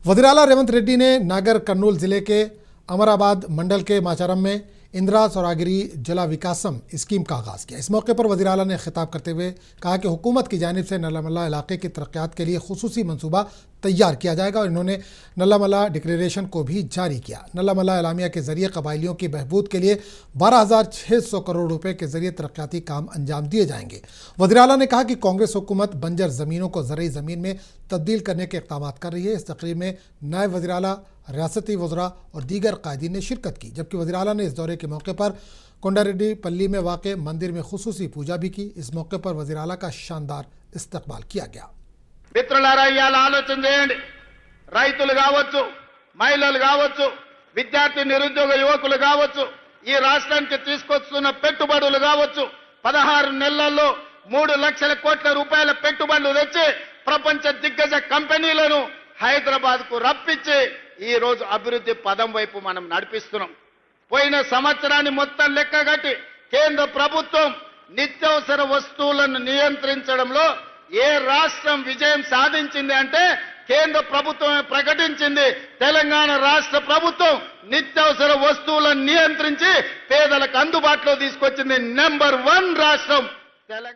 वजीराला रेवंत रेड्डी ने नागर कर्नूल जिले के अमराबाद मंडल के माचारम में इंदिरा सौरागिरी जला विकासम स्कीम का आगाज़ किया। इस मौके पर वजीराला ने खिताब करते हुए कहा कि हुकूमत की जानिब से नल्ला इलाके की तरक्यात के लिए खुसूसी मनसूबा तैयार किया जाएगा और इन्होंने नल्ला डिक्लेरेशन को भी जारी किया। नल्ला एलामिया के जरिए कबाइलियों की बहबूद के लिए 12,600 करोड़ रुपए के जरिए तरक्याती काम अंजाम दिए जाएंगे। वजीराला ने कहा कि कांग्रेस हुकूमत बंजर ज़मीनों को ज़रई ज़मीन में तब्दील करने के इक़दाम कर रही है। इस तकरीर में नायब वज़ीर-ए-आला, रियासती वज़रा और दीगर कायदीन ने शिरकत की, जबकि वज़ीर-ए-आला ने इस दौरे के मौके पर कोंडारेड्डी पल्ली में वाक़े मंदिर में खुसूसी पूजा भी की। इस मौके पर वज़ीर-ए-आला का शानदार इस्तकबाल किया गया। మిత్రులారా ఇయాల ఆలోచన చేయండి। రైతులు కావచ్చు, మహిళలు కావచ్చు, విద్యార్థి నిరుద్యోగ యువకులు కావచ్చు, ఈ రాష్ట్రానికి తీసుకొస్తున్న పెట్టుబడులు కావచ్చు, 16 నెలల్లో 3 లక్షల కోట్ల రూపాయల పెట్టుబడులు తెచ్చి ప్రపంచ దిగ్గజ కంపెనీలను హైదరాబాద్ కు రప్పించి ఈ రోజు అభివృద్ధి పదం వైపు మనం నడిపిస్తున్నాం। పోయిన సంవత్సరాన్ని మొత్తం లెక్కగట్టి కేంద్ర ప్రభుత్వం నిత్యావసర వస్తువులను నియంత్రించడంలో ఏ రాష్ట్రం విజయం సాధించింది అంటే కేంద్ర ప్రభుత్వమే ప్రకటించింది। తెలంగాణ రాష్ట్ర ప్రభుత్వం నిత్యావసర వస్తువులను నియంత్రించి పేదలకు అందుబాటులో తీసుకొచ్చింది। నెంబర్ 1 రాష్ట్రం తెలంగాణ।